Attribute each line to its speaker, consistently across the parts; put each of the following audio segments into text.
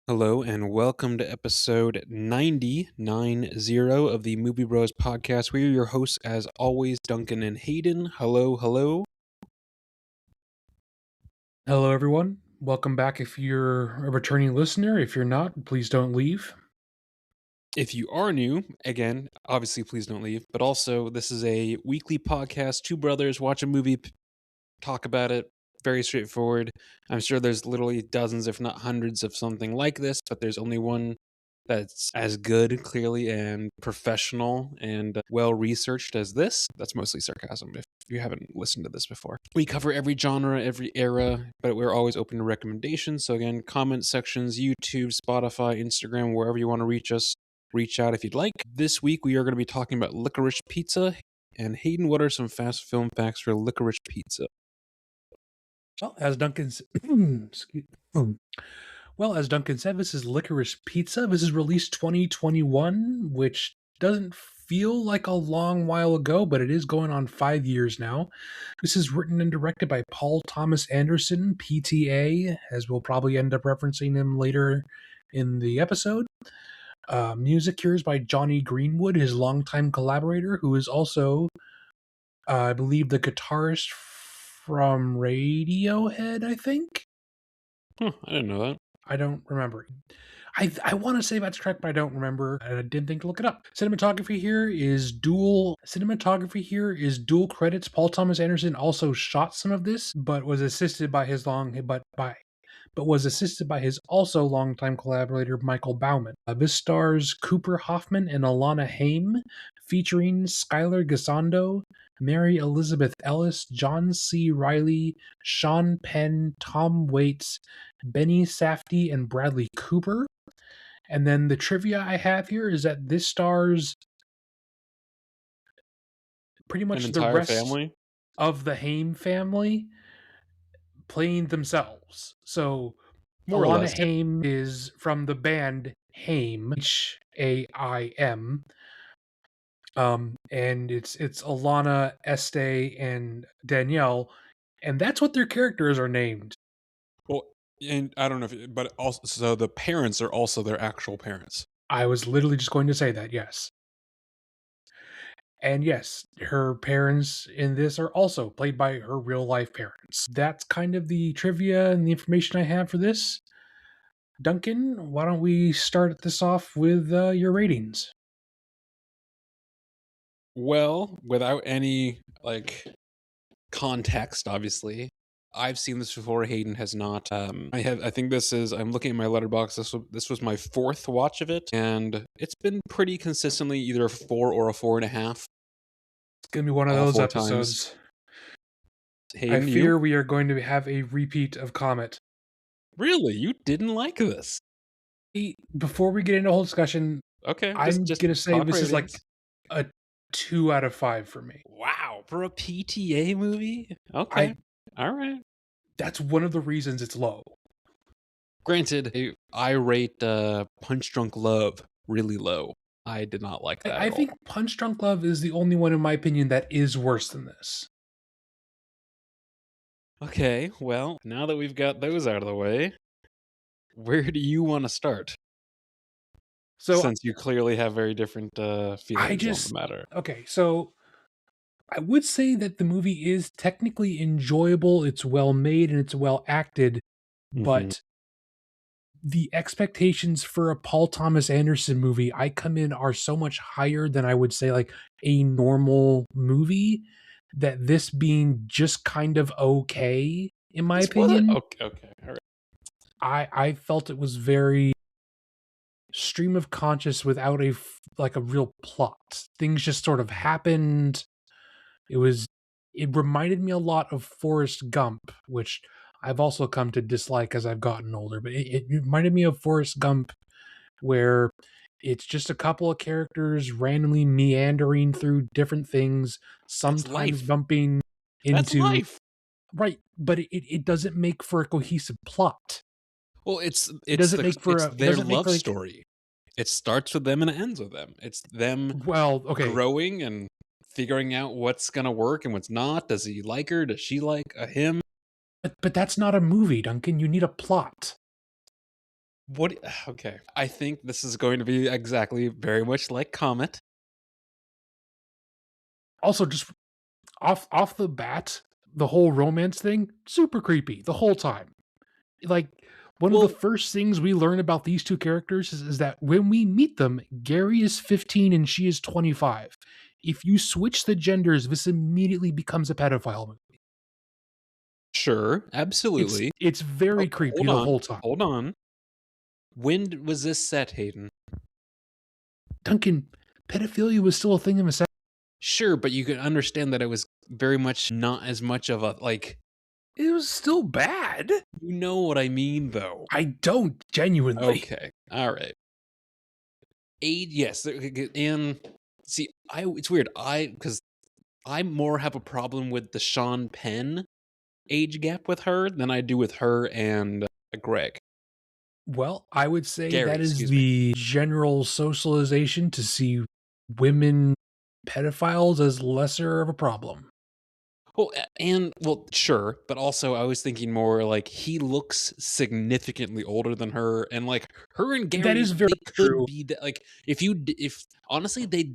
Speaker 1: Hello and welcome to episode 90 of the Movie Bros podcast. We are your hosts, as always, Duncan and Hayden. Hello.
Speaker 2: Hello, everyone. Welcome back if you're a returning listener. If you're not, please don't leave.
Speaker 1: If you are new, again, obviously please don't leave. But also, this is a weekly podcast. Two brothers watch a movie, talk about it. Very straightforward. I'm sure there's literally dozens, if not hundreds, of something like this, but there's only one that's as good, clearly, and professional and well-researched as this. That's mostly sarcasm if you haven't listened to this before. We cover every genre, every era, but we're always open to recommendations. So again, comment sections, YouTube, Spotify, Instagram, wherever you want to reach us, reach out if you'd like. This week, we are going to be talking about Licorice Pizza. And Hayden, what are some fast film facts for Licorice Pizza?
Speaker 2: Well, as Duncan said, this is Licorice Pizza. This is released 2021, which doesn't feel like a long while ago, but it is going on 5 years now. This is written and directed by Paul Thomas Anderson, PTA, as we'll probably end up referencing him later in the episode. Music here is by Johnny Greenwood, his longtime collaborator, who is also, I believe, the guitarist from Radiohead, I think.
Speaker 1: I didn't know that.
Speaker 2: I don't remember. I want to say that's correct, but I don't remember, and I didn't think to look it up. Cinematography here is dual credits. Paul Thomas Anderson also shot some of this, but was assisted by his also longtime collaborator Michael Bauman. This stars Cooper Hoffman and Alana Haim, featuring Skylar Gisondo, Mary Elizabeth Ellis, John C. Reilly, Sean Penn, Tom Waits, Benny Safdie, and Bradley Cooper. And then the trivia I have here is that this stars pretty much the rest
Speaker 1: family
Speaker 2: of the Haim family playing themselves. So
Speaker 1: more or less.
Speaker 2: Haim is from the band Haim, Haim. And it's Alana, Estee, and Danielle, and that's what their characters are named.
Speaker 1: Well, and I don't know but also, so the parents are also their actual parents.
Speaker 2: I was literally just going to say that, yes. And yes, her parents in this are also played by her real life parents. That's kind of the trivia and the information I have for this. Duncan, why don't we start this off with your ratings?
Speaker 1: Well, without any context, obviously, I've seen this before. Hayden has not. I think this is. I'm looking at my letterbox. This was my fourth watch of it, and it's been pretty consistently either a 4 or a 4.5.
Speaker 2: It's gonna be one of those episodes. Hayden, I fear we are going to have a repeat of Comet.
Speaker 1: Really? You didn't like this?
Speaker 2: Before we get into a whole discussion,
Speaker 1: okay,
Speaker 2: I'm just gonna say this is like a 2 out of 5 for me.
Speaker 1: Wow, for a PTA movie? Okay, all right.
Speaker 2: That's one of the reasons it's low.
Speaker 1: Granted, I rate Punch Drunk Love really low. I did not like that.
Speaker 2: I think Punch Drunk Love is the only one, in my opinion, that is worse than this.
Speaker 1: Okay, well, now that we've got those out of the way, where do you want to start? So, since you clearly have very different feelings on the matter.
Speaker 2: Okay, so I would say that the movie is technically enjoyable, it's well made, and it's well acted, but the expectations for a Paul Thomas Anderson movie I come in are so much higher than I would say like a normal movie, that this being just kind of okay, in my opinion.
Speaker 1: Okay, all right.
Speaker 2: I felt it was very stream of conscious without a real plot. Things just sort of happened. It reminded me a lot of Forrest Gump, which I've also come to dislike as I've gotten older, but it reminded me of Forrest Gump, where it's just a couple of characters randomly meandering through different things, sometimes bumping into...
Speaker 1: That's life.
Speaker 2: Right, but it doesn't make for a cohesive plot.
Speaker 1: Well, it's their love story. It starts with them and it ends with them. It's them growing and figuring out what's gonna work and what's not. Does he like her? Does she like him?
Speaker 2: But that's not a movie, Duncan. You need a plot.
Speaker 1: What? Okay, I think this is going to be exactly very much like Comet.
Speaker 2: Also, just off the bat, the whole romance thing, super creepy the whole time. Like, one of the
Speaker 1: Well,
Speaker 2: first things we learn about these two characters is that when we meet them, Gary is 15 and she is 25. If you switch the genders, this immediately becomes a pedophile movie.
Speaker 1: sure,
Speaker 2: It's
Speaker 1: absolutely.
Speaker 2: it's very creepy
Speaker 1: Hold
Speaker 2: the
Speaker 1: on,
Speaker 2: whole time.
Speaker 1: hold on. When was this set, Hayden?
Speaker 2: Duncan, pedophilia was still a thing in the
Speaker 1: Sure, but you can understand that it was very much not as much of a like.
Speaker 2: It was still bad.
Speaker 1: You know what I mean, though.
Speaker 2: I don't genuinely.
Speaker 1: Okay, all right. Age, yes, and see, it's weird. Because I more have a problem with the Sean Penn age gap with her than I do with her and Greg.
Speaker 2: Well, I would say
Speaker 1: Gary,
Speaker 2: that is
Speaker 1: excuse me.
Speaker 2: the general socialization to see women pedophiles as lesser of a problem.
Speaker 1: Well, well, sure, but also I was thinking more like he looks significantly older than her, and like her and
Speaker 2: That
Speaker 1: Gary,
Speaker 2: is very
Speaker 1: they could
Speaker 2: true.
Speaker 1: be that. Like, if honestly they,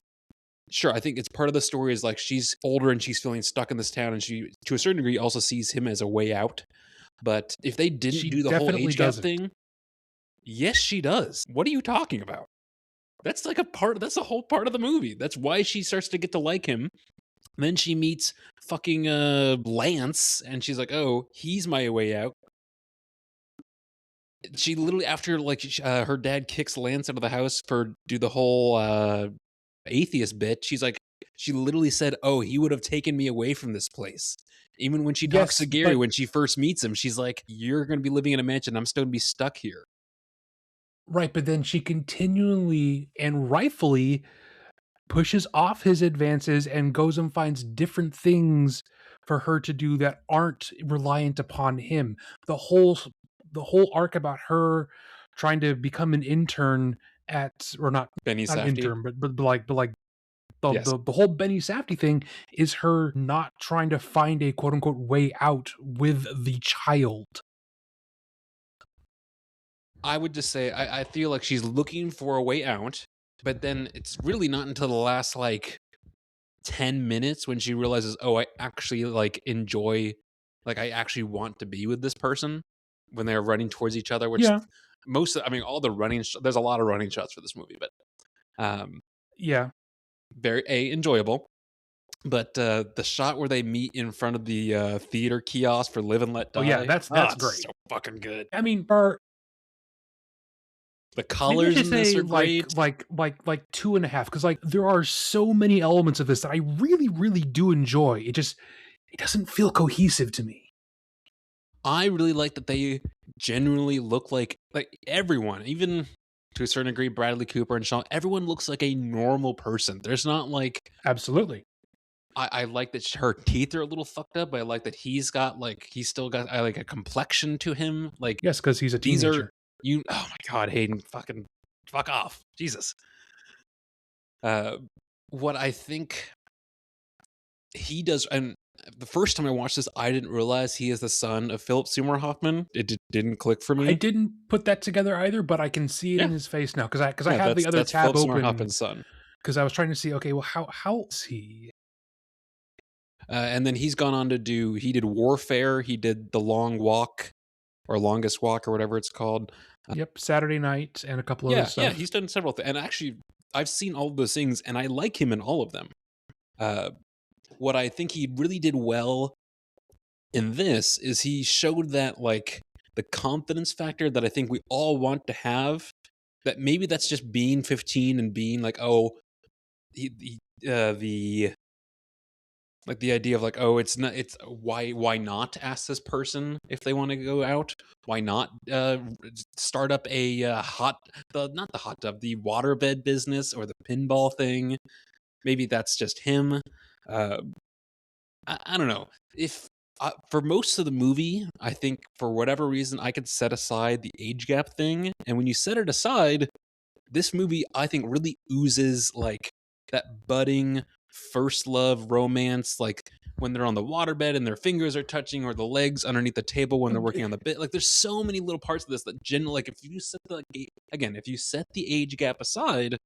Speaker 1: sure, I think it's part of the story is like she's older and she's feeling stuck in this town, and she, to a certain degree, also sees him as a way out. But if they didn't
Speaker 2: She
Speaker 1: do the whole
Speaker 2: definitely
Speaker 1: age gap
Speaker 2: doesn't.
Speaker 1: thing, yes, she does. What are you talking about? That's like a part. That's a whole part of the movie. That's why she starts to get to like him. Then she meets fucking Lance, and she's like, "Oh, he's my way out." She literally, after like her dad kicks Lance out of the house for do the whole atheist bit, she's like, she literally said, "Oh, he would have taken me away from this place." Even when she talks
Speaker 2: Yes,
Speaker 1: to Gary
Speaker 2: but
Speaker 1: when she first meets him, she's like, "You're going to be living in a mansion. I'm still going to be stuck here."
Speaker 2: right, but then she continually and rightfully pushes off his advances and goes and finds different things for her to do that aren't reliant upon him. The whole the whole arc about her trying to become an intern at, or
Speaker 1: Benny
Speaker 2: not an
Speaker 1: Safdie.
Speaker 2: intern, but like the,
Speaker 1: Yes.
Speaker 2: the the whole Benny Safdie thing is her not trying to find a quote unquote way out with the child.
Speaker 1: I would just say I feel like she's looking for a way out, but then it's really not until the last like 10 minutes when she realizes, oh, I actually like enjoy, like I actually want to be with this person when they're running towards each other, which
Speaker 2: Yeah,
Speaker 1: I mean, all the running, there's a lot of running shots for this movie, but um,
Speaker 2: yeah.
Speaker 1: very enjoyable. But the shot where they meet in front of the theater kiosk for Live and Let
Speaker 2: Oh yeah,
Speaker 1: Die,
Speaker 2: that's
Speaker 1: it's
Speaker 2: great.
Speaker 1: so fucking good.
Speaker 2: I mean,
Speaker 1: The
Speaker 2: maybe I
Speaker 1: colors
Speaker 2: should
Speaker 1: in this
Speaker 2: say
Speaker 1: are great.
Speaker 2: like 2.5, because like there are so many elements of this that I really do enjoy. It doesn't feel cohesive to me.
Speaker 1: I really like that they genuinely look like everyone, even to a certain degree, Bradley Cooper and Sean. Everyone looks like a normal person. There's not like
Speaker 2: Absolutely.
Speaker 1: I like that her teeth are a little fucked up, but I like that he's still got I like a complexion to him. Like
Speaker 2: Yes, because he's a
Speaker 1: these are
Speaker 2: teenager.
Speaker 1: you. Oh my god, Hayden, fucking fuck off, Jesus. Uh, what I think he does, and the first time I watched this, I didn't realize he is the son of Philip Seymour Hoffman. It didn't click for
Speaker 2: I
Speaker 1: me.
Speaker 2: didn't put that together either, but I can see it
Speaker 1: Yeah,
Speaker 2: in his face now because I
Speaker 1: yeah,
Speaker 2: have the other
Speaker 1: that's
Speaker 2: tab
Speaker 1: Philip Seymour
Speaker 2: open,
Speaker 1: Hoffman's son.
Speaker 2: because I was trying to see, okay, well, how is he?
Speaker 1: And then he's gone on to do. He did Warfare. He did The Long Walk or Longest Walk or whatever it's called.
Speaker 2: Yep, Saturday Night and a couple other
Speaker 1: Yeah,
Speaker 2: stuff.
Speaker 1: he's done several things. And actually, I've seen all of those things, and I like him in all of them. Uh, what I think he really did well in this is he showed that like the confidence factor that I think we all want to have. That maybe that's just being 15 and being like, oh, the like the idea of like, oh, it's not, it's why not ask this person if they want to go out? Why not start up a not the hot tub, the waterbed business or the pinball thing? Maybe that's just him. Uh, I don't know. If for most of the movie, I think for whatever reason I could set aside the age gap thing, and when you set it aside, this movie I think really oozes like that budding first love romance, like when they're on the waterbed and their fingers are touching, or the legs underneath the table when they're working on the bit. Like there's so many little parts of this that generally, like if you set the again, if you set the age gap aside,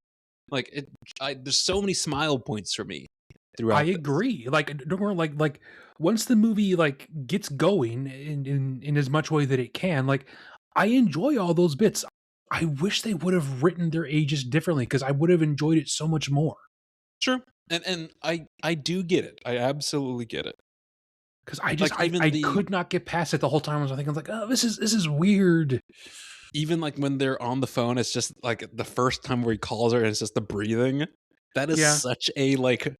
Speaker 1: like there's so many smile points for me
Speaker 2: I
Speaker 1: throughout this.
Speaker 2: agree. Like, don't worry, like once the movie like gets going in as much way that it can, like I enjoy all those bits. I wish they would have written their ages differently because I would have enjoyed it so much more.
Speaker 1: Sure. And I do get it. I absolutely get it.
Speaker 2: Because I just
Speaker 1: Like even
Speaker 2: I
Speaker 1: the
Speaker 2: could not get past it the whole time. I was thinking like, oh, this is weird.
Speaker 1: even like when they're on the phone, it's just like the first time where he calls her and it's just the breathing. That is
Speaker 2: Yeah,
Speaker 1: such a like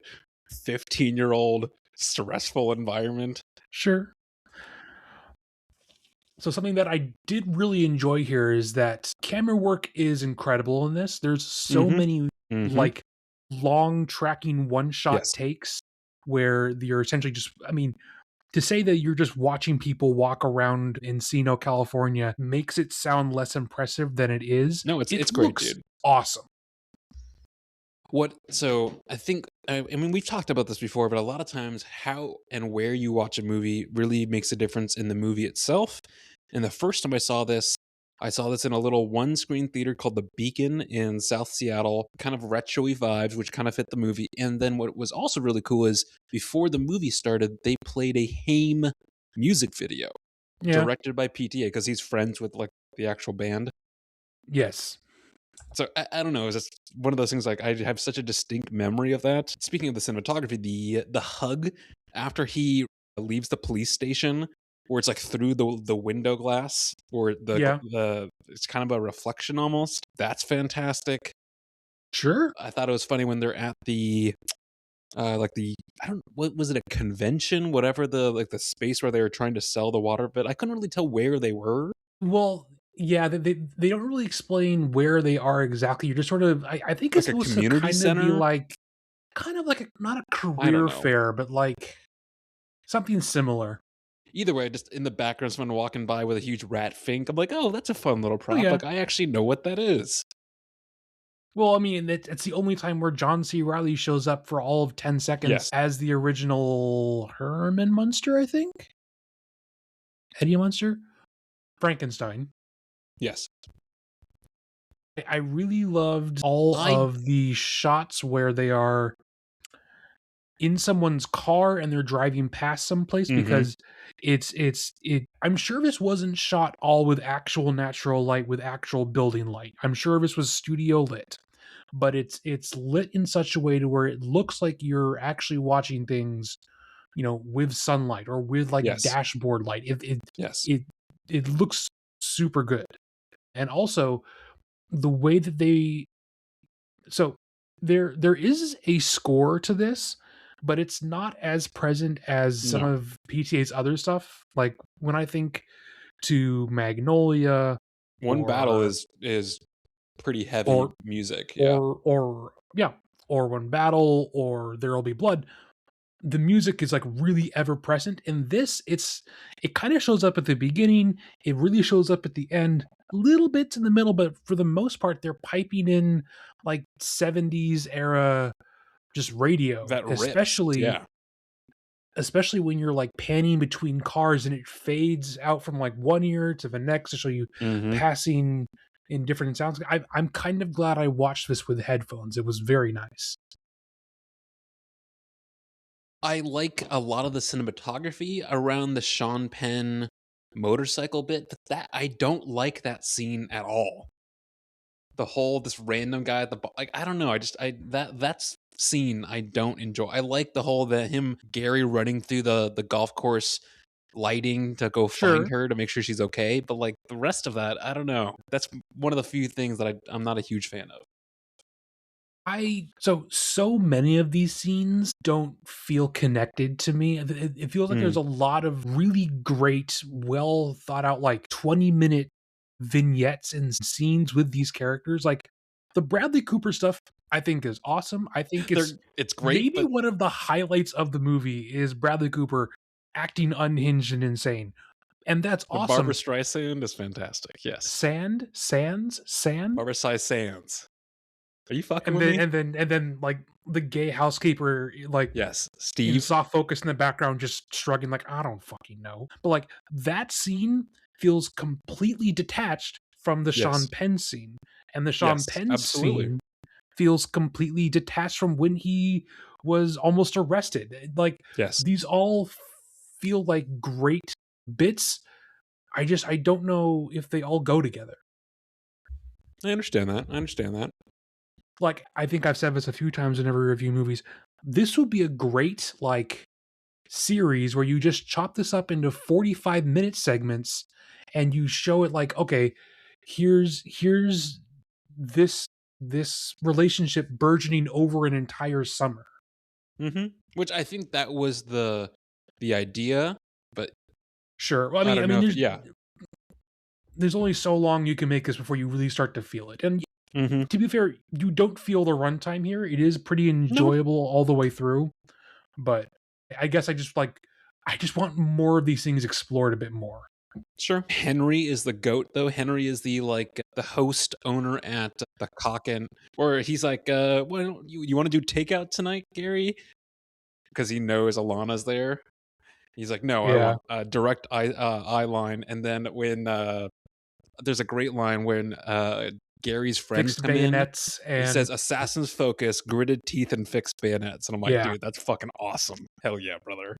Speaker 1: 15-year-old stressful environment.
Speaker 2: sure. So something that I did really enjoy here is that camera work is incredible in this. There's so
Speaker 1: Mhm.
Speaker 2: many
Speaker 1: Mhm.
Speaker 2: like long tracking one shot
Speaker 1: Yes.
Speaker 2: takes where you're essentially just I mean, to say that you're just watching people walk around Encino, California makes it sound less impressive than it is.
Speaker 1: No,
Speaker 2: It
Speaker 1: it's great,
Speaker 2: looks
Speaker 1: dude.
Speaker 2: awesome.
Speaker 1: What so I think I mean we've talked about this before, but a lot of times how and where you watch a movie really makes a difference in the movie itself. And the first time I saw this in a little one screen theater called the Beacon in South Seattle, kind of retro-y vibes, which kind of fit the movie. And then what was also really cool is before the movie started, they played a Haim music video
Speaker 2: Yeah.
Speaker 1: directed by PTA because he's friends with like the actual band.
Speaker 2: Yes.
Speaker 1: So I don't know. It's just one of those things. Like I have such a distinct memory of that. Speaking of the cinematography, the hug after he leaves the police station, where it's like through the window glass, or
Speaker 2: Yeah.
Speaker 1: the it's kind of a reflection almost. That's fantastic.
Speaker 2: Sure.
Speaker 1: I thought it was funny when they're at the like the I don't what was it, a convention, whatever, the like the space where they were trying to sell the water, but I couldn't really tell where they were.
Speaker 2: Well, yeah, they don't really explain where they are exactly. You're just sort of I think it's
Speaker 1: Like a
Speaker 2: supposed to
Speaker 1: community
Speaker 2: kind of be
Speaker 1: center.
Speaker 2: like kind of like a not a
Speaker 1: I don't
Speaker 2: career
Speaker 1: know.
Speaker 2: fair, but like something similar.
Speaker 1: Either way, just in the background, someone walking by with a huge rat fink. I'm like, oh, that's a fun little
Speaker 2: Oh
Speaker 1: prop.
Speaker 2: yeah.
Speaker 1: Like, I actually know what that is.
Speaker 2: Well, I mean, it's the only time where John C. Riley shows up for all of 10 seconds
Speaker 1: Yes.
Speaker 2: as the original Herman Munster, I think? Eddie Munster? Frankenstein.
Speaker 1: Yes.
Speaker 2: I really loved all
Speaker 1: I.
Speaker 2: of the shots where they are in someone's car and they're driving past someplace
Speaker 1: Mm-hmm.
Speaker 2: because it I'm sure this wasn't shot all with actual natural light with actual building light. I'm sure this was studio lit. But it's lit in such a way to where it looks like you're actually watching things, with sunlight or with like
Speaker 1: Yes.
Speaker 2: dashboard light.
Speaker 1: Yes.
Speaker 2: It it looks super good. And also the way that they so there is a score to this, but it's not as present as some
Speaker 1: No.
Speaker 2: of PTA's other stuff. Like when I think to Magnolia
Speaker 1: One battle
Speaker 2: or
Speaker 1: is pretty heavy
Speaker 2: or
Speaker 1: music. Yeah.
Speaker 2: or yeah, or When Battle or There'll Be Blood, the music is like really ever present. In this, it kind of shows up at the beginning, it really shows up at the end, little bits in the middle, but for the most part, they're piping in like 70s era just radio,
Speaker 1: That rips.
Speaker 2: especially
Speaker 1: Yeah.
Speaker 2: especially when you're like panning between cars and it fades out from like one ear to the next to show you
Speaker 1: Mm-hmm.
Speaker 2: passing in different sounds. I'm kind of glad I watched this with headphones. It was very nice.
Speaker 1: I like a lot of the cinematography around the Sean Penn motorcycle bit, but that I don't like that scene at all. The whole this random guy at the like I don't know. I just I that's scene I don't enjoy. I like the whole the him Gary running through the golf course lighting to go find
Speaker 2: Sure.
Speaker 1: her to make sure she's okay, but like the rest of that, I don't know. That's one of the few things that I'm not a huge fan of.
Speaker 2: So many of these scenes don't feel connected to me. It feels like there's
Speaker 1: Mm,
Speaker 2: a lot of really great, well thought out, like 20-minute vignettes and scenes with these characters. Like the Bradley Cooper stuff, I think is awesome. I think it's
Speaker 1: it's great,
Speaker 2: maybe
Speaker 1: but
Speaker 2: one of the highlights of the movie is Bradley Cooper acting unhinged and insane, and that's
Speaker 1: Barbara
Speaker 2: awesome.
Speaker 1: Streisand is fantastic. Yes.
Speaker 2: Sand, sands, sand.
Speaker 1: Barbara Streisand. Are you fucking
Speaker 2: and
Speaker 1: with
Speaker 2: then
Speaker 1: me?
Speaker 2: like the gay housekeeper, like
Speaker 1: Yes,
Speaker 2: in
Speaker 1: Steve.
Speaker 2: soft focus in the background, just shrugging, like, I don't fucking know. But like that scene feels completely detached from the Sean
Speaker 1: Yes,
Speaker 2: Penn scene, and the Sean
Speaker 1: yes,
Speaker 2: Penn
Speaker 1: absolutely.
Speaker 2: scene feels completely detached from when he was almost arrested. Like
Speaker 1: Yes,
Speaker 2: these all feel like great bits. I don't know if they all go together.
Speaker 1: I understand that. I understand that.
Speaker 2: Like I think I've said this a few times whenever we review movies. This would be a great like series where you just chop this up into 45-minute segments and you show it like, okay, here's this this relationship burgeoning over an entire summer.
Speaker 1: Which I think that was the idea, but
Speaker 2: Sure. Well,
Speaker 1: I
Speaker 2: I
Speaker 1: don't
Speaker 2: mean
Speaker 1: know if yeah.
Speaker 2: there's only so long you can make this before you really start to feel it. And
Speaker 1: Mhm.
Speaker 2: to be fair, you don't feel the runtime here. It is pretty
Speaker 1: No,
Speaker 2: enjoyable all the way through, but I guess I just want more of these things explored a bit more.
Speaker 1: sure. Henry is the goat though. Henry is the like the host owner at the Cock and or he's like, well, you want to do takeout tonight, Gary? Because he knows Alana's there. He's like, no, I
Speaker 2: Yeah.
Speaker 1: want a direct eye line. And then when there's a great line when Gary's friends
Speaker 2: Fixed
Speaker 1: come in.
Speaker 2: bayonets
Speaker 1: He
Speaker 2: and
Speaker 1: says, "Assassin's focus, gritted teeth, and fixed bayonets." And I'm like,
Speaker 2: yeah.
Speaker 1: dude, that's fucking awesome. Hell yeah, brother.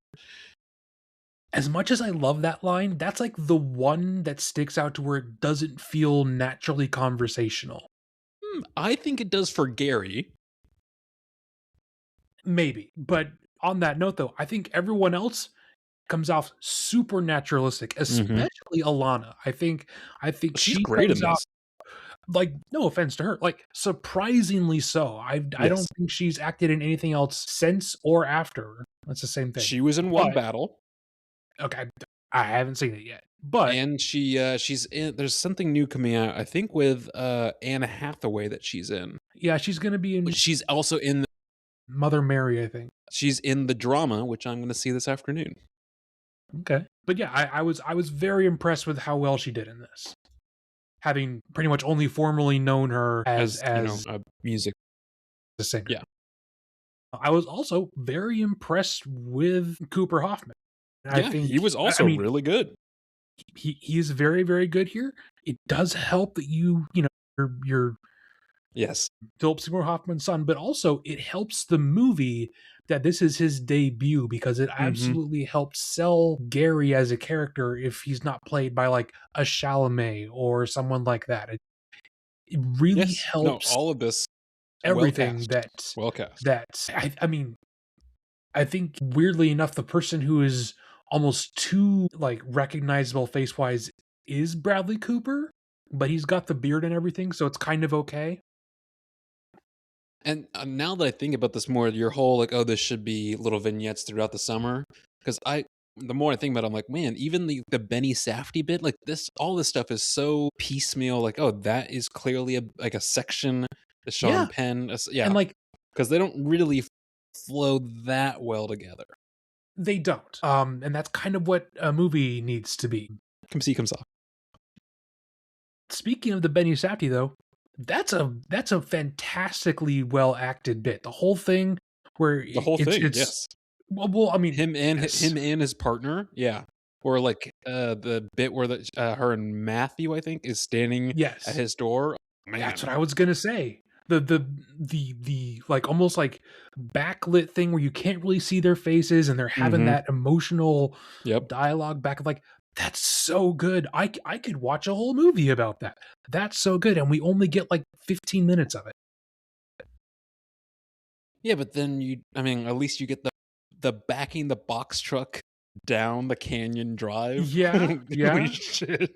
Speaker 2: As much as I love that line, that's like the one that sticks out to where it doesn't feel naturally conversational.
Speaker 1: I think it does for Gary.
Speaker 2: Maybe. But on that note though, I think everyone else comes off super naturalistic,
Speaker 1: Mm-hmm.
Speaker 2: especially Alana. I think
Speaker 1: She's
Speaker 2: she
Speaker 1: great
Speaker 2: comes
Speaker 1: in
Speaker 2: off
Speaker 1: this.
Speaker 2: like, no offense to her, like surprisingly so. I don't
Speaker 1: Yes,
Speaker 2: think she's acted in anything else since or after. That's the same thing.
Speaker 1: she was in one
Speaker 2: But
Speaker 1: battle,
Speaker 2: okay, I haven't seen it yet. But
Speaker 1: and she's in. There's something new coming out. I think with Anna Hathaway that she's in.
Speaker 2: yeah, she's gonna be in
Speaker 1: But she's also in.
Speaker 2: Mother Mary, I think.
Speaker 1: She's in the drama, which I'm going to see this afternoon.
Speaker 2: Okay. But yeah, I was very impressed with how well she did in this. Having pretty much only formally known her
Speaker 1: As you know,
Speaker 2: as
Speaker 1: music.
Speaker 2: a singer.
Speaker 1: Yeah,
Speaker 2: I was also very impressed with Cooper Hoffman. I
Speaker 1: yeah,
Speaker 2: think
Speaker 1: he was
Speaker 2: I
Speaker 1: also
Speaker 2: mean
Speaker 1: really good.
Speaker 2: he is very, very good here. It does help that you know you're
Speaker 1: Yes.
Speaker 2: Philip Seymour Hoffman's son, but also it helps the movie that this is his debut because it
Speaker 1: Mm-hmm.
Speaker 2: absolutely helps sell Gary as a character if he's not played by like a Chalamet or someone like that. It really
Speaker 1: Yes. No,
Speaker 2: helps
Speaker 1: all of this well
Speaker 2: everything
Speaker 1: cast. Well cast.
Speaker 2: I mean, I think weirdly enough, the person who is almost too like recognizable face wise is Bradley Cooper, but he's got the beard and everything, so it's kind of okay.
Speaker 1: And now that I think about this more, your whole like, oh, this should be little vignettes throughout the summer. Because the more I think about it, I'm like, man, even the Benny Safdie bit, like this, all this stuff is so piecemeal. Like, oh, that is clearly a section, the Sean
Speaker 2: Yeah.
Speaker 1: Penn, yeah,
Speaker 2: And like
Speaker 1: because they don't really flow that well together.
Speaker 2: they don't. And that's kind of what a movie needs to be.
Speaker 1: Come see, come saw.
Speaker 2: Speaking of the Benny Safdie, though, that's a fantastically well acted bit. The whole thing where
Speaker 1: The whole thing,
Speaker 2: it's
Speaker 1: yes.
Speaker 2: I mean,
Speaker 1: Him and
Speaker 2: yes,
Speaker 1: his partner, yeah. Or like the bit where her and Matthew, I think, is standing at
Speaker 2: yes,
Speaker 1: his door.
Speaker 2: that's
Speaker 1: Man,
Speaker 2: what I was gonna say. The like almost like backlit thing where you can't really see their faces and they're having
Speaker 1: mm-hmm.
Speaker 2: that emotional
Speaker 1: Yep.
Speaker 2: dialogue back of like that's so good. I could watch a whole movie about that. That's so good, and we only get like 15 minutes of it.
Speaker 1: Yeah, but then I mean, at least you get the backing the box truck down the canyon drive.
Speaker 2: Yeah,
Speaker 1: Holy
Speaker 2: yeah.
Speaker 1: shit.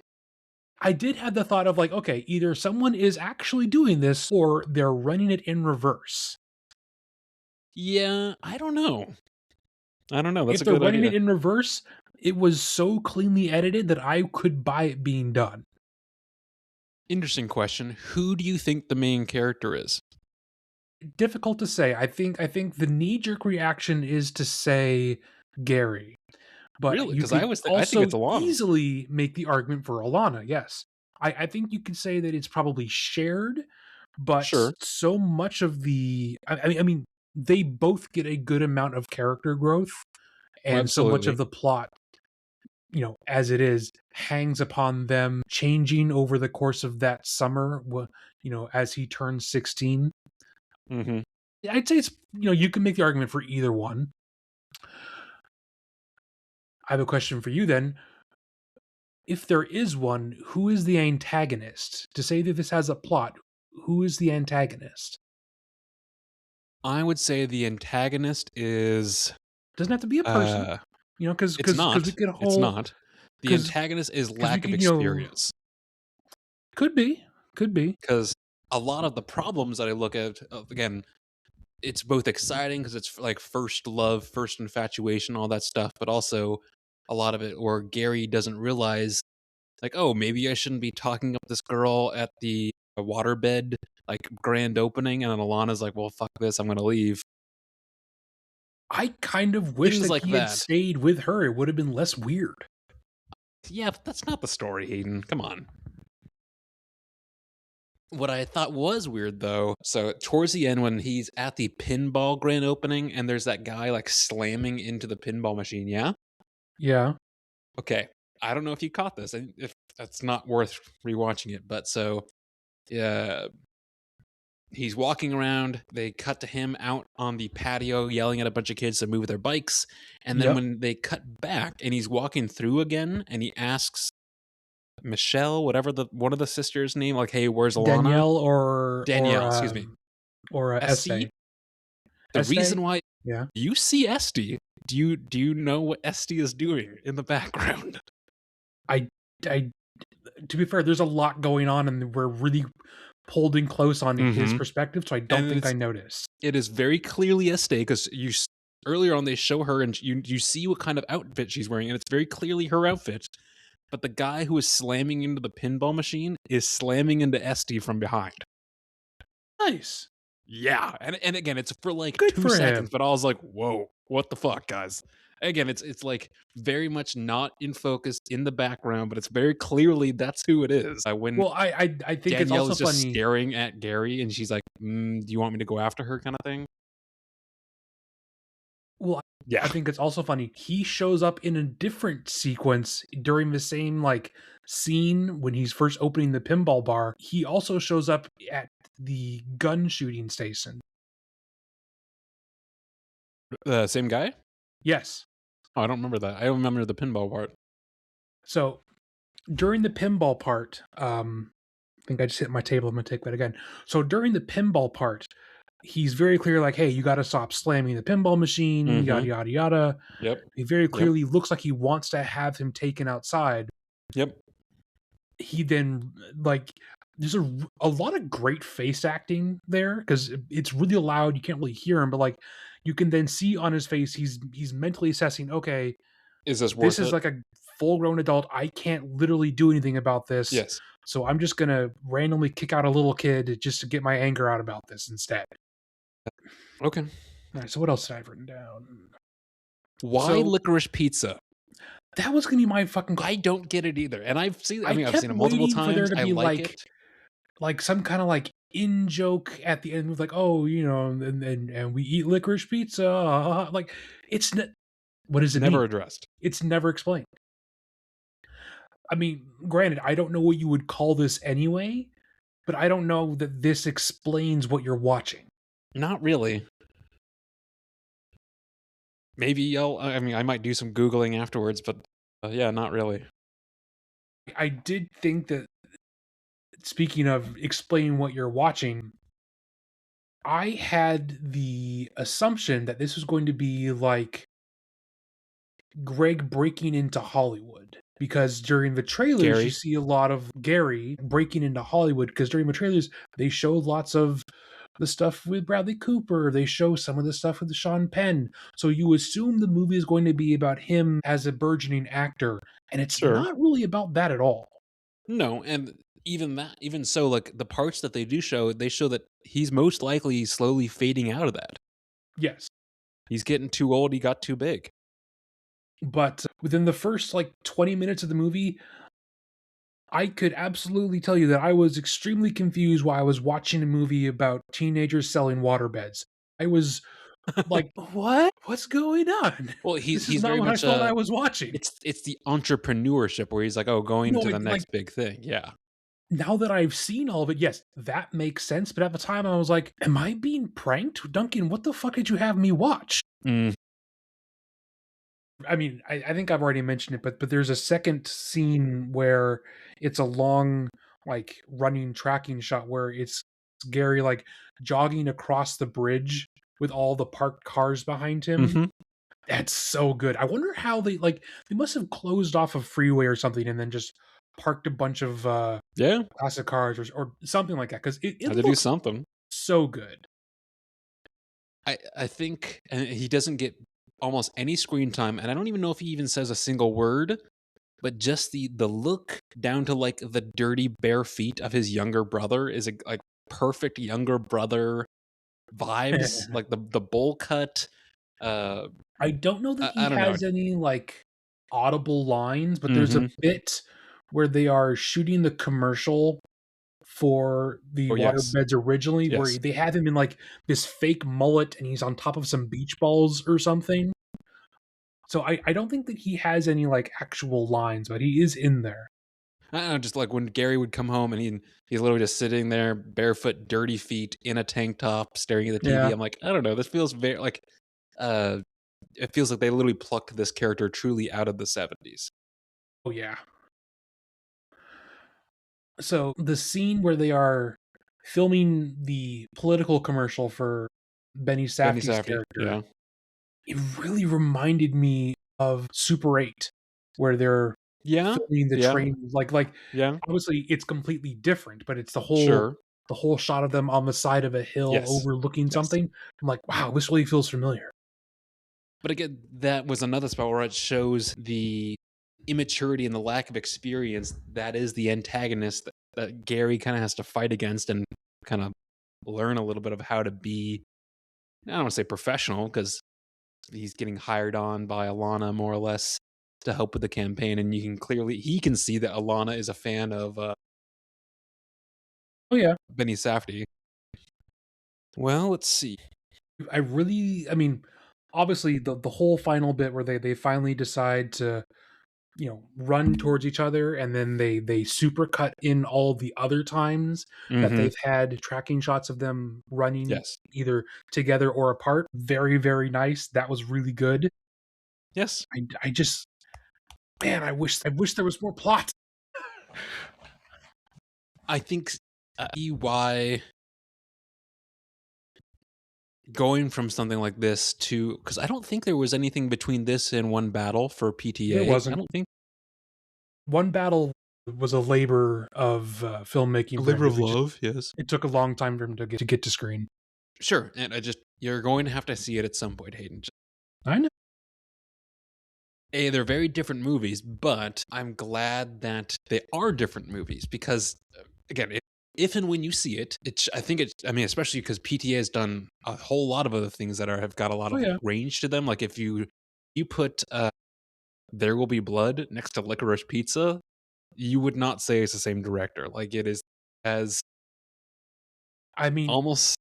Speaker 2: I did have the thought of like, okay, either someone is actually doing this or they're running it in reverse.
Speaker 1: Yeah, I don't know. I don't know. That's
Speaker 2: If
Speaker 1: a
Speaker 2: they're
Speaker 1: good
Speaker 2: running it
Speaker 1: idea.
Speaker 2: in reverse, it was so cleanly edited that I could buy it being done.
Speaker 1: Interesting question. Who do you think the main character is?
Speaker 2: Difficult to say. I think the knee jerk reaction is to say Gary, but
Speaker 1: Really?
Speaker 2: you
Speaker 1: Because
Speaker 2: could
Speaker 1: I think
Speaker 2: also
Speaker 1: it's Alana.
Speaker 2: easily make the argument for Alana. Yes, I think you could say that it's probably shared, but
Speaker 1: Sure.
Speaker 2: so much of I mean, they both get a good amount of character growth,
Speaker 1: Well,
Speaker 2: and so much of
Speaker 1: absolutely.
Speaker 2: the plot, as it is, hangs upon them changing over the course of that summer, as he turns 16.
Speaker 1: Hmm.
Speaker 2: I'd say you can make the argument for either one. I have a question for you then. If there is one, who is the antagonist? To say that this has a plot, who is the antagonist?
Speaker 1: I would say the antagonist is
Speaker 2: Doesn't have to be a person,
Speaker 1: uh
Speaker 2: because
Speaker 1: it's
Speaker 2: we
Speaker 1: not.
Speaker 2: could
Speaker 1: It's
Speaker 2: whole
Speaker 1: not. The
Speaker 2: because
Speaker 1: antagonist is
Speaker 2: we
Speaker 1: lack of
Speaker 2: could
Speaker 1: experience.
Speaker 2: could be, could be,
Speaker 1: Because a lot of the problems that I look at, again, it's both exciting because it's like first love, first infatuation, all that stuff, but also a lot of it where Gary doesn't realize, like, oh, maybe I shouldn't be talking up this girl at the waterbed, like grand opening, and then Alana's like, well, fuck this, I'm gonna leave.
Speaker 2: I kind of wish
Speaker 1: Things
Speaker 2: that
Speaker 1: like
Speaker 2: he had
Speaker 1: that.
Speaker 2: stayed with her. It would have been less weird.
Speaker 1: Yeah, but that's not the story, Hayden. Come on. What I thought was weird though, so towards the end when he's at the pinball grand opening and there's that guy like slamming into the pinball machine, yeah?
Speaker 2: Yeah.
Speaker 1: Okay. I don't know if you caught this, and if that's not worth rewatching it, but so yeah, he's walking around, they cut to him out on the patio yelling at a bunch of kids to move their bikes, and then
Speaker 2: Yep.
Speaker 1: when they cut back and he's walking through again and he asks Michelle, whatever the one of the sisters' name, like, "Hey, where's Alana?"
Speaker 2: Danielle or
Speaker 1: Danielle, excuse me. Esty.
Speaker 2: Estee.
Speaker 1: The
Speaker 2: Estee.
Speaker 1: reason why
Speaker 2: Yeah.
Speaker 1: you see Esty, do you know what Esty is doing in the background?
Speaker 2: I I to be fair, there's a lot going on, and we're really pulled in close on his
Speaker 1: Mm-hmm.
Speaker 2: perspective, so I don't
Speaker 1: And
Speaker 2: think I noticed.
Speaker 1: it is very clearly Esty because earlier on they show her and you see what kind of outfit she's wearing, and it's very clearly her outfit. But the guy who is slamming into the pinball machine is slamming into Esty from behind.
Speaker 2: Nice.
Speaker 1: Yeah, and again, it's for like
Speaker 2: Good
Speaker 1: 2
Speaker 2: for him.
Speaker 1: seconds, but I was like, "Whoa, what the fuck, guys?" Again, it's like very much not in focus in the background, but it's very clearly that's who it is. When
Speaker 2: Well, I think it's
Speaker 1: Danielle
Speaker 2: also
Speaker 1: is just
Speaker 2: funny.
Speaker 1: staring at Gary, and she's like, "Do you want me to go after her?" kind of thing.
Speaker 2: Well, I
Speaker 1: Yeah.
Speaker 2: think it's also funny. He shows up in a different sequence during the same scene when he's first opening the pinball bar. He also shows up at the gun shooting station.
Speaker 1: The same guy?
Speaker 2: Yes.
Speaker 1: Oh, I don't remember that. I don't remember the pinball part.
Speaker 2: So during the pinball part, I think I just hit my table. I'm gonna take that again. So during the pinball part, he's very clear, like, "Hey, you got to stop slamming the pinball machine." Yada
Speaker 1: Mhm.
Speaker 2: yada yada.
Speaker 1: Yep.
Speaker 2: He very
Speaker 1: Yep.
Speaker 2: clearly looks like he wants to have him taken outside.
Speaker 1: Yep.
Speaker 2: He then there's a lot of great face acting there because it's really loud. You can't really hear him, but you can then see on his face he's mentally assessing. Okay,
Speaker 1: Is this
Speaker 2: this
Speaker 1: worth
Speaker 2: is
Speaker 1: it?
Speaker 2: like a full grown adult. I can't literally do anything about this.
Speaker 1: Yes.
Speaker 2: So I'm just gonna randomly kick out a little kid just to get my anger out about this instead.
Speaker 1: Okay.
Speaker 2: All right, so what else did I have written down?
Speaker 1: Why
Speaker 2: So
Speaker 1: licorice pizza?
Speaker 2: that was gonna be my fucking.
Speaker 1: I don't get it either. And
Speaker 2: I
Speaker 1: I've
Speaker 2: kept
Speaker 1: seen it multiple
Speaker 2: waiting for there
Speaker 1: times.
Speaker 2: to
Speaker 1: I
Speaker 2: be
Speaker 1: like it.
Speaker 2: some kind of in joke at the end, with oh, and we eat licorice pizza. Like it's what does it
Speaker 1: Never
Speaker 2: mean?
Speaker 1: addressed.
Speaker 2: It's never explained. I mean, granted, I don't know what you would call this anyway, but I don't know that this explains what you're watching.
Speaker 1: Not really. Maybe I might do some Googling afterwards, but yeah, not really.
Speaker 2: I did think that, speaking of explaining what you're watching, I had the assumption that this was going to be like Greg breaking into Hollywood, because during the trailers you
Speaker 1: Gary?
Speaker 2: see a lot of Gary breaking into Hollywood, because during the trailers they show lots of the stuff with Bradley Cooper, they show some of the stuff with Sean Penn. So you assume the movie is going to be about him as a burgeoning actor, and it's
Speaker 1: Sure.
Speaker 2: not really about that at all.
Speaker 1: No, and even so, like the parts that they do show, they show that he's most likely slowly fading out of that.
Speaker 2: Yes.
Speaker 1: He's getting too old, he got too big.
Speaker 2: But within the first 20 minutes of the movie, I could absolutely tell you that I was extremely confused while I was watching a movie about teenagers selling waterbeds. I was like, "What? What's going on?
Speaker 1: Well,
Speaker 2: This is
Speaker 1: he's
Speaker 2: not
Speaker 1: very
Speaker 2: what I
Speaker 1: much
Speaker 2: thought I was watching."
Speaker 1: it's the entrepreneurship where he's like, "Oh, going
Speaker 2: No,
Speaker 1: to the
Speaker 2: it like,
Speaker 1: next big thing." Yeah.
Speaker 2: now that I've seen all of it, yes, that makes sense, but at the time I was like, "Am I being pranked? Duncan, what the fuck did you have me watch?"
Speaker 1: Mm,
Speaker 2: I mean, I think I've already mentioned it, but there's a second scene where it's a long, like, running tracking shot where it's Gary, like, jogging across the bridge with all the parked cars behind him.
Speaker 1: mhm.
Speaker 2: That's so good. I wonder how they must have closed off a freeway or something and then just parked a bunch of,
Speaker 1: Yeah,
Speaker 2: classic cars or something like that, 'cause it
Speaker 1: had to do
Speaker 2: looks
Speaker 1: something.
Speaker 2: so good.
Speaker 1: I think and he doesn't get almost any screen time, and I don't even know if he even says a single word, but just the look down to, like, the dirty bare feet of his younger brother is, like, perfect younger brother vibes, like, the bowl cut, uh,
Speaker 2: I don't know that he
Speaker 1: I don't know.
Speaker 2: has any, like, audible lines, but there's a
Speaker 1: Mhm.
Speaker 2: bit where they are shooting the commercial for the
Speaker 1: Oh, yes.
Speaker 2: waterbeds originally, where
Speaker 1: Yes.
Speaker 2: they have him in, like, this fake mullet, and he's on top of some beach balls or something. So I don't think that he has any, like, actual lines, but he is in there.
Speaker 1: I don't know, just, like, when Gary would come home and he's literally just sitting there, barefoot, dirty feet, in a tank top, staring at the TV,
Speaker 2: Yeah.
Speaker 1: I'm like, "I don't know, this feels very like, uh" it feels like they literally plucked this character truly out of the '70s.
Speaker 2: Oh, yeah. So, the scene where they are filming the political commercial for Benny
Speaker 1: Benny
Speaker 2: Safdie's
Speaker 1: Safdie,
Speaker 2: character,
Speaker 1: yeah.
Speaker 2: it really reminded me of Super 8, where they're
Speaker 1: Yeah,
Speaker 2: filming the
Speaker 1: yeah,
Speaker 2: train,
Speaker 1: yeah,
Speaker 2: obviously, it's completely different, but it's
Speaker 1: sure.
Speaker 2: the whole shot of them on the side of a hill
Speaker 1: Yes,
Speaker 2: overlooking
Speaker 1: yes.
Speaker 2: something. I'm like, "Wow, this really feels familiar."
Speaker 1: But again, that was another spot where it shows the immaturity and the lack of experience that is the antagonist that Gary kinda has to fight against and kinda learn a little bit of how to be, I don't wanna say professional, because he's getting hired on by Alana more or less to help with the campaign, and you can clearly he can see that Alana is a fan of,
Speaker 2: Oh, yeah.
Speaker 1: Benny Safdie. Well, let's see.
Speaker 2: I mean, obviously, the whole final bit where they finally decide to, run towards each other, and then they supercut in all the other times that
Speaker 1: Mhm.
Speaker 2: they've had tracking shots of them running
Speaker 1: Yes.
Speaker 2: either together or apart. Very, very nice. That was really good.
Speaker 1: Yes.
Speaker 2: I just, man, I wish there was more plot.
Speaker 1: I think why going from something like this to, because I don't think there was anything between this and One Battle for
Speaker 2: There
Speaker 1: PTA. I
Speaker 2: wasn't.
Speaker 1: don't think.
Speaker 2: One Battle was a labor of,
Speaker 1: A
Speaker 2: filmmaking for him
Speaker 1: Labor of
Speaker 2: because
Speaker 1: Love, yes.
Speaker 2: it took a long time for him to get to screen.
Speaker 1: Sure, and you're going to have to see it at some point, Hayden.
Speaker 2: I know.
Speaker 1: They're very different movies, but I'm glad that they are different movies because, again, if and when you see it, I think it's. I mean, especially because PTA has done a whole lot of other things that have got a lot
Speaker 2: Oh,
Speaker 1: of
Speaker 2: yeah.
Speaker 1: range to them. Like if you put There Will Be Blood next to Licorice Pizza, you would not say it's the same director. Like it is as
Speaker 2: I mean,
Speaker 1: almost.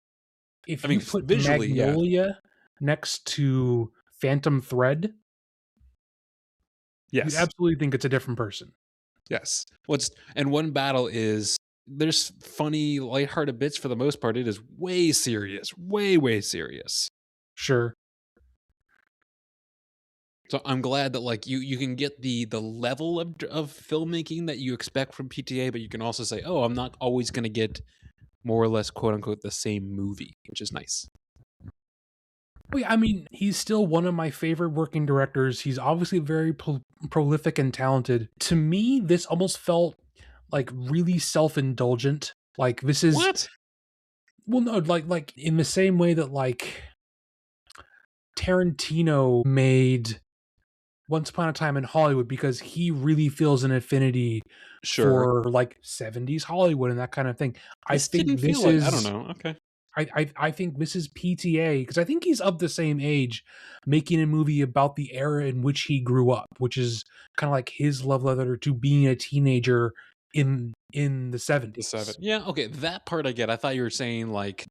Speaker 1: I
Speaker 2: if you
Speaker 1: mean,
Speaker 2: put
Speaker 1: visually, yeah,
Speaker 2: Magnolia next to Phantom Thread, you'd
Speaker 1: yes,
Speaker 2: absolutely think it's a different person.
Speaker 1: yes. What's and One Battle is there's funny, lighthearted bits for the most part. It is way serious, way serious.
Speaker 2: Sure.
Speaker 1: So I'm glad that like you can get the level of filmmaking that you expect from PTA, but you can also say, oh, I'm not always going to get more or less quote unquote the same movie, which is nice.
Speaker 2: Oh, yeah, I mean, he's still one of my favorite working directors. He's obviously very prolific and talented. To me, this almost felt like really self-indulgent. Like this is
Speaker 1: What?
Speaker 2: well, no, like in the same way that like Tarantino made Once Upon a Time in Hollywood because he really feels an affinity
Speaker 1: Sure.
Speaker 2: for like 70s Hollywood and that kind of thing. I
Speaker 1: This
Speaker 2: think
Speaker 1: didn't feel
Speaker 2: this
Speaker 1: like I don't
Speaker 2: is
Speaker 1: know. Okay.
Speaker 2: I think this is PTA because I think he's of the same age making a movie about the era in which he grew up, which is kind of like his love letter to being a teenager in the
Speaker 1: The 7.
Speaker 2: 70s.
Speaker 1: Yeah, okay, that part I get. I thought you were saying, like,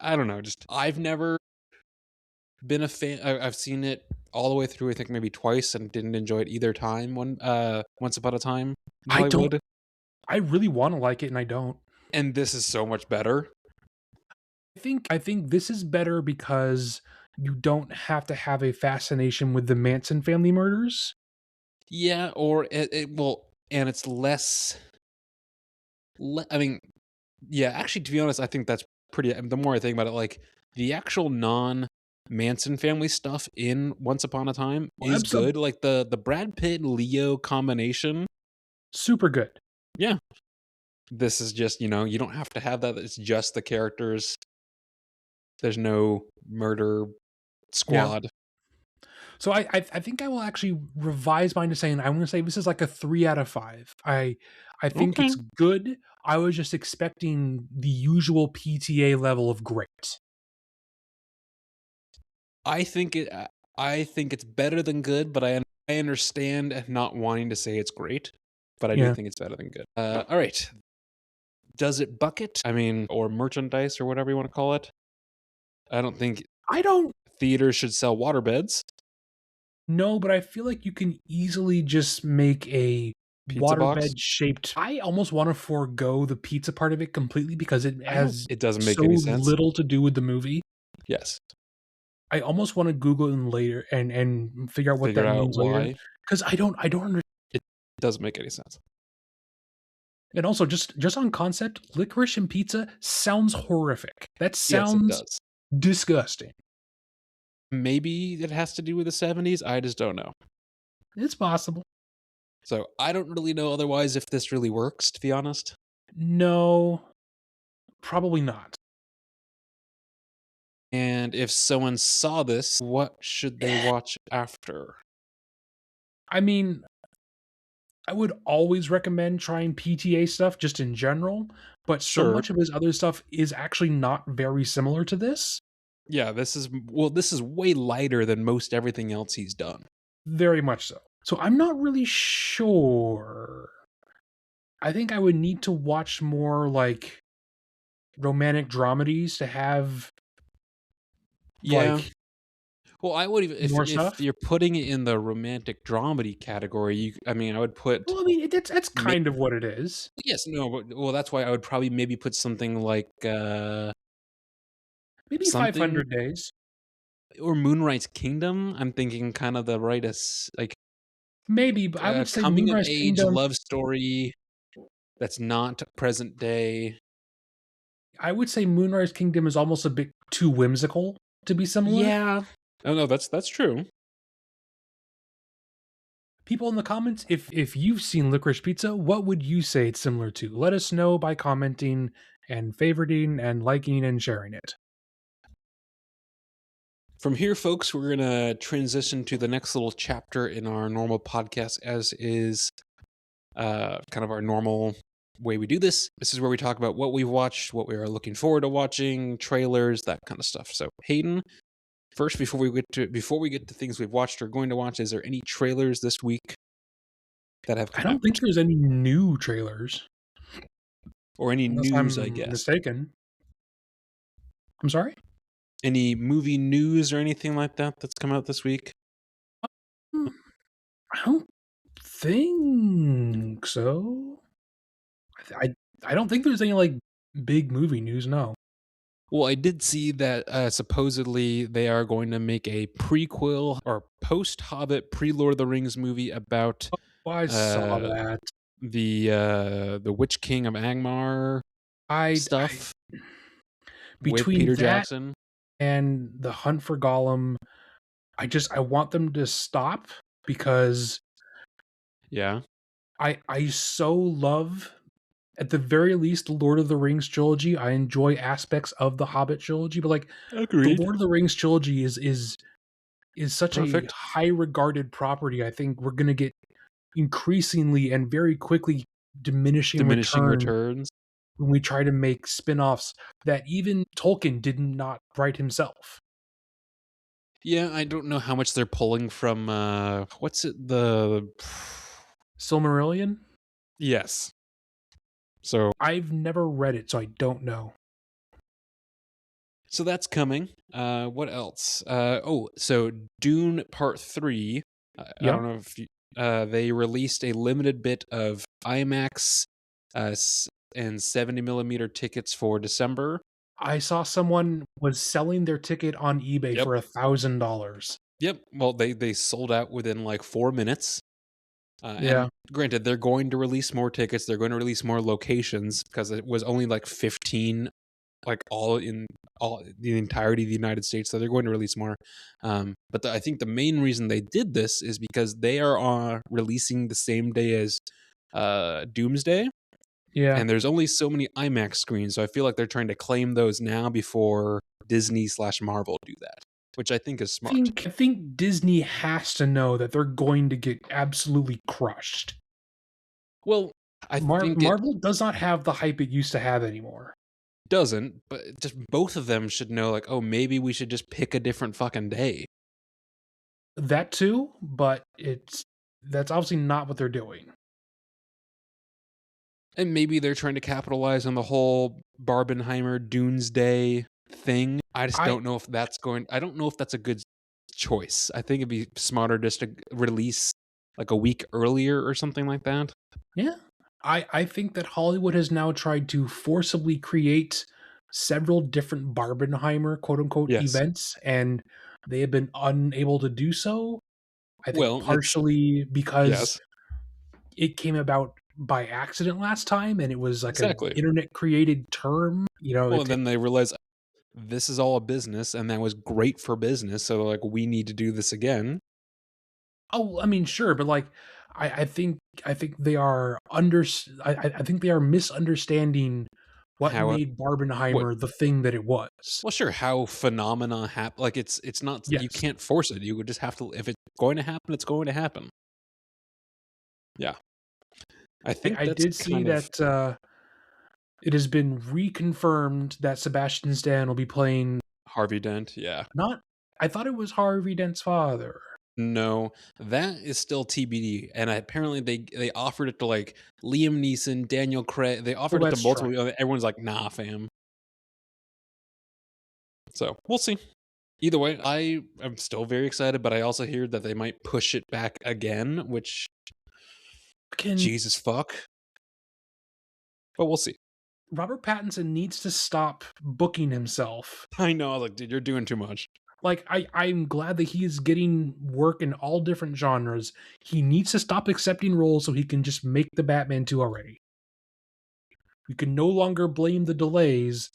Speaker 1: I don't know, just I've never been a fan. I've seen it all the way through, I think maybe twice, and didn't enjoy it either time. Once Upon a Time in
Speaker 2: I don't
Speaker 1: Hollywood,
Speaker 2: I really wanna like it, and I don't.
Speaker 1: and this is so much better.
Speaker 2: I think this is better because you don't have to have a fascination with the Manson family murders.
Speaker 1: Yeah, or well, and it's less. I mean, yeah, actually, to be honest, I think that's pretty. The more I think about it, like the actual non Manson family stuff in Once Upon a Time
Speaker 2: Well,
Speaker 1: is good. Like the Brad Pitt Leo combination.
Speaker 2: super good.
Speaker 1: Yeah, this is just, you don't have to have that. It's just the characters. There's no murder
Speaker 2: Yeah.
Speaker 1: squad.
Speaker 2: So I think I will actually revise mine to saying I'm gonna say this is like a 3 out of 5. I think
Speaker 1: Okay.
Speaker 2: it's good. I was just expecting the usual PTA level of great.
Speaker 1: I think it. I think it's better than good, but I understand not wanting to say it's great, but I do
Speaker 2: Yeah.
Speaker 1: think it's better than good. All right. Does it bucket? I mean, or merchandise or whatever you want to call it. I don't think
Speaker 2: I don't
Speaker 1: theaters should sell waterbeds,
Speaker 2: know, but I feel like you can easily just make a
Speaker 1: pizza box.
Speaker 2: waterbed shaped. I almost wanna forego the pizza part of it completely because it
Speaker 1: I don't.
Speaker 2: has
Speaker 1: It doesn't make
Speaker 2: so
Speaker 1: any sense.
Speaker 2: little to do with the movie.
Speaker 1: Yes.
Speaker 2: I almost wanna Google it later and figure out what
Speaker 1: Figure
Speaker 2: that
Speaker 1: out
Speaker 2: means later
Speaker 1: why.
Speaker 2: because I don't under
Speaker 1: It doesn't make any sense.
Speaker 2: and also just on concept, licorice and pizza sounds horrific. That
Speaker 1: Yes, it
Speaker 2: sounds
Speaker 1: does.
Speaker 2: disgusting.
Speaker 1: Maybe it has to do with the 70s. I just don't know.
Speaker 2: It's possible.
Speaker 1: So I don't really know otherwise if this really works, to be honest.
Speaker 2: No, probably not.
Speaker 1: And if someone saw this, what should they watch after?
Speaker 2: I mean, I would always recommend trying PTA stuff just in general, but so
Speaker 1: Sure.
Speaker 2: much of his other stuff is actually not very similar to this.
Speaker 1: Yeah, this is way lighter than most everything else he's done.
Speaker 2: Very much so. So I'm not really sure. I think I would need to watch more like romantic dramedies to have
Speaker 1: Yeah.
Speaker 2: like
Speaker 1: Well, I would even
Speaker 2: more
Speaker 1: if
Speaker 2: stuff.
Speaker 1: you're putting it in the romantic dramedy category, I mean, I would put
Speaker 2: Well, I mean, that's
Speaker 1: may,
Speaker 2: kind of what it is.
Speaker 1: yes, no, but well, that's why I would probably maybe put something like
Speaker 2: Maybe
Speaker 1: something
Speaker 2: 500 Days.
Speaker 1: or Moonrise Kingdom. I'm thinking kind of the right as like
Speaker 2: Maybe, but I would say
Speaker 1: coming of
Speaker 2: Moonrise
Speaker 1: age
Speaker 2: Kingdom.
Speaker 1: love story that's not present day.
Speaker 2: I would say Moonrise Kingdom is almost a bit too whimsical to be similar.
Speaker 1: Yeah. Oh no, that's true.
Speaker 2: People in the comments, if you've seen Licorice Pizza, what would you say it's similar to? Let us know by commenting and favoriting and liking and sharing it.
Speaker 1: From here, folks, we're gonna transition to the next little chapter in our normal podcast, as is kind of our normal way we do this. This is where we talk about what we've watched, what we are looking forward to watching, trailers, that kind of stuff. So, Hayden, first, before we get to things we've watched or going to watch, is there any trailers this week that have
Speaker 2: I
Speaker 1: come
Speaker 2: don't
Speaker 1: out,
Speaker 2: think there's any new trailers,
Speaker 1: or any
Speaker 2: unless
Speaker 1: news? I
Speaker 2: I'm
Speaker 1: guess
Speaker 2: mistaken. I'm sorry?
Speaker 1: any movie news or anything like that that's come out this week.
Speaker 2: Hmm, I don't think so. I don't think there's any, like, big movie news, no.
Speaker 1: Well, I did see that supposedly they are going to make a prequel or post Hobbit, pre Lord of the Rings movie about
Speaker 2: Oh, I saw
Speaker 1: uh,
Speaker 2: that.
Speaker 1: the Witch King of Angmar
Speaker 2: I
Speaker 1: stuff with
Speaker 2: between
Speaker 1: Peter
Speaker 2: that
Speaker 1: Jackson.
Speaker 2: and The Hunt for Gollum, I want them to stop because
Speaker 1: Yeah,
Speaker 2: I so love at the very least the Lord of the Rings trilogy. I enjoy aspects of the Hobbit trilogy, but like the
Speaker 1: agreed.
Speaker 2: Lord of the Rings trilogy is such a
Speaker 1: Perfect.
Speaker 2: high regarded property. I think we're gonna get increasingly and very quickly diminishing
Speaker 1: Diminishing
Speaker 2: return
Speaker 1: returns.
Speaker 2: when we try to make spin-offs that even Tolkien did not write himself.
Speaker 1: Yeah, I don't know how much they're pulling from. What's it? The
Speaker 2: Silmarillion?
Speaker 1: Yes. So
Speaker 2: I've never read it, so I don't know.
Speaker 1: that's coming. What else? So Dune Part 3. I
Speaker 2: Yep.
Speaker 1: don't know if they released a limited bit of IMAX and 70 millimeter tickets for December.
Speaker 2: I saw someone was selling their ticket on eBay
Speaker 1: Yep.
Speaker 2: for $1,000.
Speaker 1: Yep. Well, they sold out within like 4 minutes. And
Speaker 2: Yeah.
Speaker 1: granted, they're going to release more tickets. They're going to release more locations because it was only like 15, like all the entirety of the United States. So they're going to release more. But I think the main reason they did this is because they are releasing the same day as Doomsday,
Speaker 2: Yeah.
Speaker 1: and there's only so many IMAX screens. So I feel like they're trying to claim those now before Disney/Marvel do that, which I think is smart.
Speaker 2: I think Disney has to know that they're going to get absolutely crushed.
Speaker 1: Well, I think it
Speaker 2: Marvel does not have the hype it used to have anymore.
Speaker 1: doesn't, but just both of them should know, like, oh, maybe we should just pick a different fucking day.
Speaker 2: That too, but that's obviously not what they're doing.
Speaker 1: And maybe they're trying to capitalize on the whole Barbenheimer Doomsday thing. I just
Speaker 2: I
Speaker 1: don't know if I don't know if that's a good choice. I think it'd be smarter just to release like a week earlier or something like that.
Speaker 2: Yeah. I think that Hollywood has now tried to forcibly create several different Barbenheimer quote unquote
Speaker 1: Yes.
Speaker 2: events, and they have been unable to do so. I think
Speaker 1: Well, it's
Speaker 2: partially because
Speaker 1: yes,
Speaker 2: it came about by accident last time and it was like an
Speaker 1: exactly.
Speaker 2: internet created term.
Speaker 1: Well, then they realize this is all a business and that was great for business. So like we need to do this again.
Speaker 2: Oh, I mean, sure, but like, I think they are I think they are misunderstanding what
Speaker 1: How
Speaker 2: made
Speaker 1: what
Speaker 2: Barbenheimer the thing that it was.
Speaker 1: well sure, how phenomena happen, like it's not, you
Speaker 2: Yes,
Speaker 1: can't force it. You would just have to, if it's going to happen, it's going to happen. Yeah. I think
Speaker 2: I
Speaker 1: that's
Speaker 2: did see
Speaker 1: kind of
Speaker 2: that it has been reconfirmed that Sebastian Stan will be playing
Speaker 1: Harvey Dent, yeah.
Speaker 2: not. I thought it was Harvey Dent's father.
Speaker 1: No, that is still TBD, and apparently they offered it to, like, Liam Neeson, Daniel Craig, they
Speaker 2: Oh,
Speaker 1: offered it to
Speaker 2: that's
Speaker 1: multiple
Speaker 2: true.
Speaker 1: people, everyone's like, "Nah, fam." So, we'll see. Either way, I am still very excited, but I also hear that they might push it back again, which
Speaker 2: Can
Speaker 1: Jesus fuck, but we'll see.
Speaker 2: Robert Pattinson needs to stop booking himself.
Speaker 1: I know, I was like, "Dude, you're doing too much."
Speaker 2: Like I'm glad that he is getting work in all different genres. He needs to stop accepting roles so he can just make the Batman 2 already. We can no longer blame the delays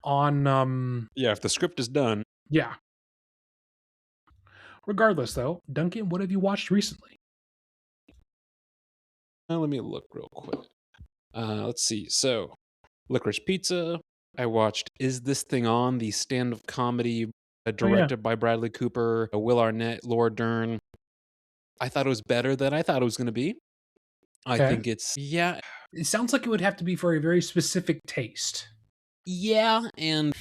Speaker 2: on
Speaker 1: Yeah, if the script is done,
Speaker 2: yeah. Regardless though, Duncan, what have you watched recently?
Speaker 1: let me look real quick. Let's see. So, Licorice Pizza. I watched Is This Thing On, the stand-up comedy
Speaker 2: Oh yeah.
Speaker 1: directed by Bradley Cooper, Will Arnett, Laura Dern. I thought it was better than I thought it was going to be. I
Speaker 2: Okay.
Speaker 1: think it's yeah,
Speaker 2: It sounds like it would have to be for a very specific taste.
Speaker 1: yeah, and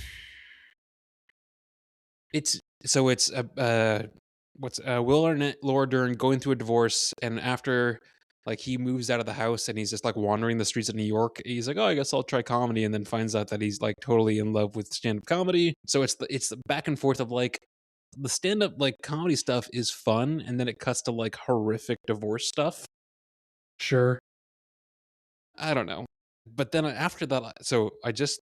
Speaker 1: it's what's Will Arnett, Laura Dern going through a divorce, and after like he moves out of the house and he's just like wandering the streets of New York, he's like, oh, I guess I'll try comedy, and then finds out that he's like totally in love with stand up comedy. So it's the back and forth of like the stand up like comedy stuff is fun, and then it cuts to like horrific divorce stuff.
Speaker 2: Sure.
Speaker 1: I don't know, but then after that, so I just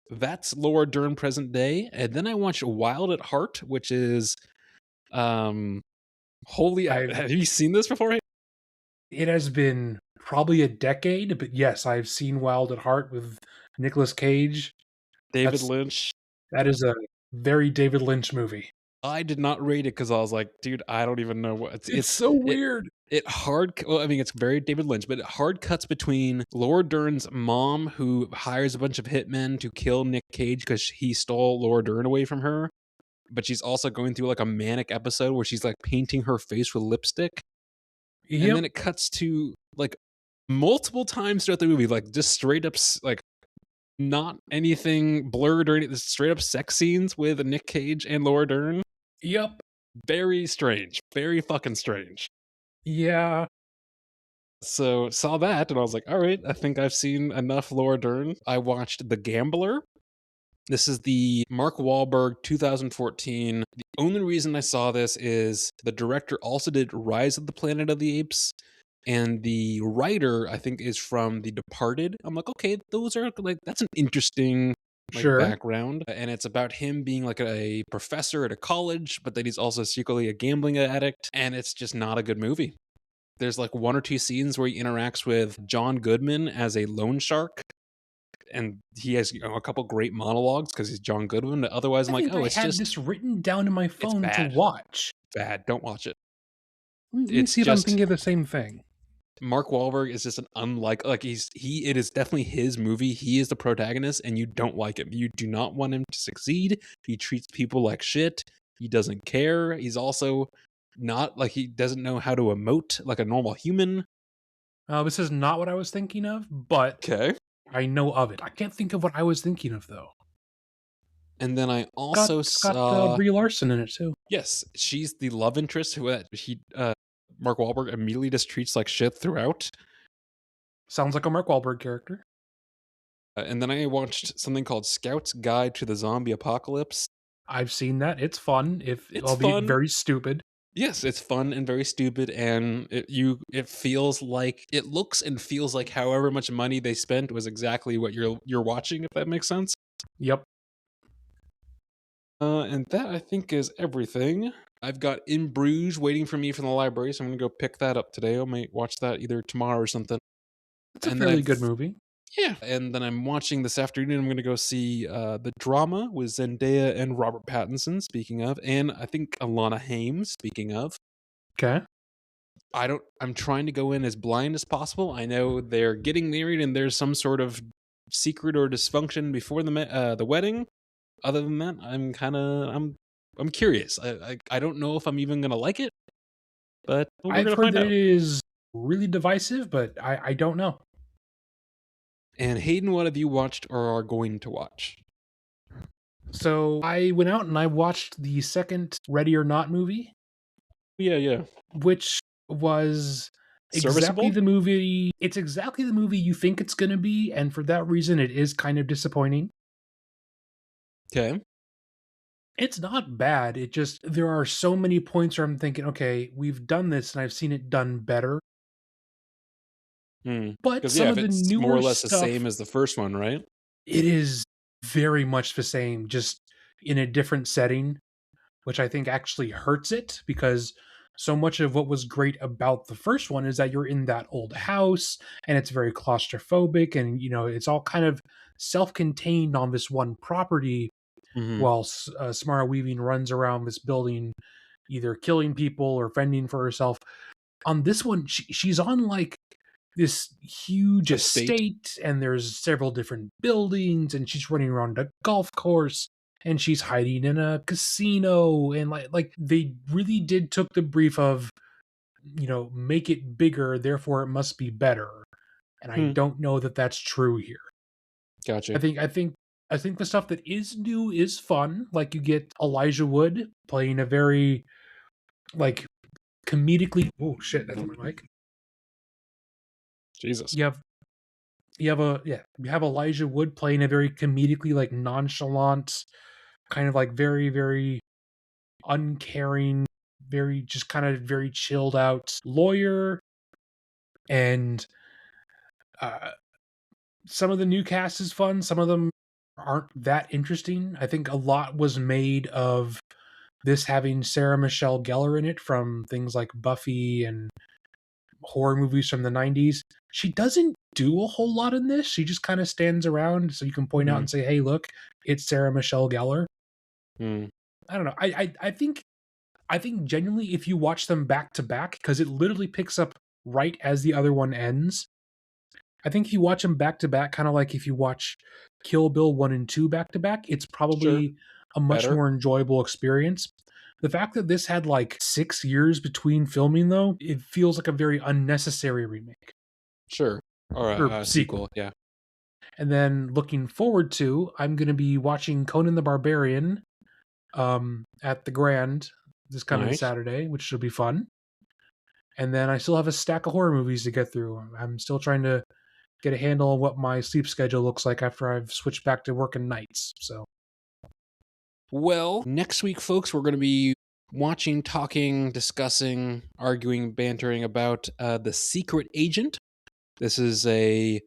Speaker 1: that's Laura Dern present day, and then I watched Wild at Heart, which is um holy.
Speaker 2: I've
Speaker 1: Have you seen this before?
Speaker 2: It has been probably a decade, but yes, I've seen Wild at Heart with Nicolas Cage.
Speaker 1: David
Speaker 2: That's
Speaker 1: Lynch.
Speaker 2: that is a very David Lynch movie.
Speaker 1: I did not rate it because I was like, dude, I don't even know what
Speaker 2: It's so
Speaker 1: it
Speaker 2: weird.
Speaker 1: it hard. Well, I mean, it's very David Lynch, but it hard cuts between Laura Dern's mom, who hires a bunch of hitmen to kill Nick Cage because he stole Laura Dern away from her, but she's also going through like a manic episode where she's like painting her face with lipstick, and then
Speaker 2: Yep.
Speaker 1: it cuts to like multiple times throughout the movie, like just straight up like not anything blurred or anything, straight up sex scenes with Nick Cage and Laura Dern.
Speaker 2: Yep.
Speaker 1: Very strange. Very fucking strange.
Speaker 2: Yeah.
Speaker 1: So saw that and I was like, all right, I think I've seen enough Laura Dern. I watched The Gambler. This is the Mark Wahlberg 2014. The only reason I saw this is the director also did Rise of the Planet of the Apes. And the writer, I think, is from The Departed. I'm like, okay, those are like, that's an interesting like
Speaker 2: Sure.
Speaker 1: background. And it's about him being like a professor at a college, but then he's also secretly a gambling addict. And it's just not a good movie. There's like one or two scenes where he interacts with John Goodman as a loan shark, and he has a couple great monologues because he's John Goodman. But otherwise,
Speaker 2: I
Speaker 1: I'm like,
Speaker 2: think
Speaker 1: oh,
Speaker 2: I
Speaker 1: it's
Speaker 2: had
Speaker 1: just
Speaker 2: this written down in my
Speaker 1: it's
Speaker 2: phone to
Speaker 1: bad,
Speaker 2: watch.
Speaker 1: bad. Don't watch it.
Speaker 2: Let me
Speaker 1: It's
Speaker 2: see if I'm
Speaker 1: just
Speaker 2: thinking of the same thing.
Speaker 1: Mark Wahlberg is just an unlike like he. It is definitely his movie. He is the protagonist, and you don't like him. You do not want him to succeed. He treats people like shit. He doesn't care. He's also not like he doesn't know how to emote like a normal human.
Speaker 2: This is not what I was thinking of, but
Speaker 1: Okay.
Speaker 2: I know of it. I can't think of what I was thinking of though.
Speaker 1: And then I
Speaker 2: Got
Speaker 1: also
Speaker 2: it's got
Speaker 1: saw
Speaker 2: Brie Larson in it too.
Speaker 1: yes, she's the love interest who Mark Wahlberg immediately just treats like shit throughout.
Speaker 2: Sounds like a Mark Wahlberg character.
Speaker 1: And then I watched something called Scout's Guide to the Zombie Apocalypse.
Speaker 2: I've seen that. It's fun, if
Speaker 1: It's
Speaker 2: albeit
Speaker 1: fun.
Speaker 2: very stupid.
Speaker 1: Yes, it's fun and very stupid, and it feels like it looks and feels like however much money they spent was exactly what you're watching, if that makes sense.
Speaker 2: Yep.
Speaker 1: And that I think is everything. I've got In Bruges waiting for me from the library, so I'm gonna go pick that up today. I might watch that either tomorrow or something.
Speaker 2: It's a
Speaker 1: And then
Speaker 2: fairly good
Speaker 1: I've
Speaker 2: movie.
Speaker 1: yeah, and then I'm watching this afternoon. I'm gonna go see the drama with Zendaya and Robert Pattinson. Speaking of, and I think Alana Haim. Speaking of,
Speaker 2: Okay.
Speaker 1: I'm trying to go in as blind as possible. I know they're getting married, and there's some sort of secret or dysfunction before the wedding. Other than that, I'm curious. I don't know if I'm even gonna like it, but we're
Speaker 2: I've
Speaker 1: gonna
Speaker 2: heard
Speaker 1: find
Speaker 2: that
Speaker 1: out.
Speaker 2: it is really divisive, but I don't know.
Speaker 1: And Hayden, what have you watched or are going to watch?
Speaker 2: So I went out and I watched the second Ready or Not movie,
Speaker 1: Yeah.
Speaker 2: which was exactly
Speaker 1: Serviceable.
Speaker 2: the movie. It's exactly the movie you think it's going to be, and for that reason, it is kind of disappointing.
Speaker 1: Okay.
Speaker 2: It's not bad. It just, there are so many points where I'm thinking, okay, we've done this and I've seen it done better. But
Speaker 1: Because yeah,
Speaker 2: some
Speaker 1: if
Speaker 2: of the
Speaker 1: it's more or
Speaker 2: newer
Speaker 1: less the
Speaker 2: stuff,
Speaker 1: same as the first one, right?
Speaker 2: it is very much the same, just in a different setting, which I think actually hurts it because so much of what was great about the first one is that you're in that old house and it's very claustrophobic and it's all kind of self-contained on this one property
Speaker 1: Mm-hmm.
Speaker 2: while Samara Weaving runs around this building either killing people or fending for herself. On this one, she's on like this huge
Speaker 1: A state.
Speaker 2: estate and there's several different buildings and she's running around a golf course and she's hiding in a casino and like they really did took the brief of make it bigger therefore it must be better, and I
Speaker 1: Hmm.
Speaker 2: don't know that that's true here.
Speaker 1: Gotcha.
Speaker 2: I think the stuff that is new is fun. Like you get Elijah Wood playing a very like comedically, oh shit, that's my mic.
Speaker 1: Jesus.
Speaker 2: You have you have Elijah Wood playing a very comedically like nonchalant, kind of like very, very uncaring, very just kind of very chilled out lawyer. And uh some of the new cast is fun, some of them aren't that interesting. I think a lot was made of this having Sarah Michelle Gellar in it from things like Buffy and horror movies from the 90s. She doesn't do a whole lot in this. She just kind of stands around so you can point out
Speaker 1: Mm-hmm.
Speaker 2: and say, hey, look, it's Sarah Michelle Gellar.
Speaker 1: Mm.
Speaker 2: I don't know. I think genuinely if you watch them back to back, because it literally picks up right as the other one ends. I think if you watch them back to back, kind of like if you watch Kill Bill 1 and 2 back to back, it's
Speaker 1: Sure.
Speaker 2: probably a much
Speaker 1: Better.
Speaker 2: more enjoyable experience. The fact that this had like 6 years between filming, though, it feels like a very unnecessary remake
Speaker 1: Sure. Or
Speaker 2: or
Speaker 1: a
Speaker 2: sequel.
Speaker 1: sequel. Yeah.
Speaker 2: And then looking forward to, I'm going to be watching Conan the Barbarian at the Grand this coming
Speaker 1: Nice.
Speaker 2: Saturday, which should be fun. And then I still have a stack of horror movies to get through. I'm still trying to get a handle on what my sleep schedule looks like after I've switched back to working nights. So,
Speaker 1: Well, next week, folks, we're going to be watching, talking, discussing, arguing, bantering about The Secret Agent. This is I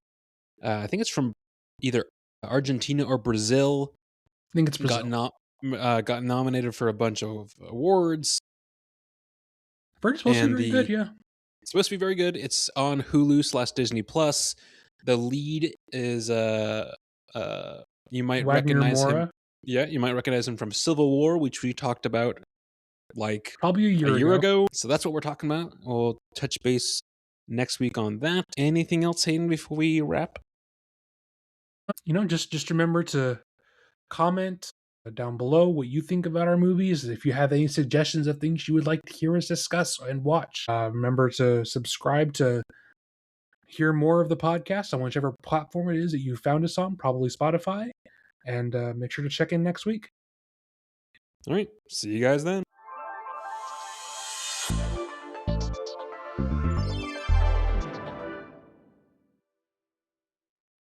Speaker 1: think it's from either Argentina or Brazil.
Speaker 2: I think it's
Speaker 1: Got
Speaker 2: Brazil.
Speaker 1: got nominated for a bunch of awards,
Speaker 2: I've heard it's supposed to be
Speaker 1: and
Speaker 2: very good,
Speaker 1: the
Speaker 2: yeah.
Speaker 1: it's supposed to be very good. It's on Hulu / Disney Plus. The lead is you might
Speaker 2: Wagner
Speaker 1: recognize him.
Speaker 2: Moura,
Speaker 1: Yeah, you might recognize him from Civil War, which we talked about like
Speaker 2: probably a
Speaker 1: a
Speaker 2: year
Speaker 1: year
Speaker 2: ago.
Speaker 1: ago. So that's what we're talking about. We'll touch base next week on that. Anything else, Hayden, before we wrap?
Speaker 2: Just remember to comment down below what you think about our movies. If you have any suggestions of things you would like to hear us discuss and watch, remember to subscribe to hear more of the podcast on whichever platform it is that you found us on, probably Spotify. And make sure to check in next week.
Speaker 1: All right. See you guys then.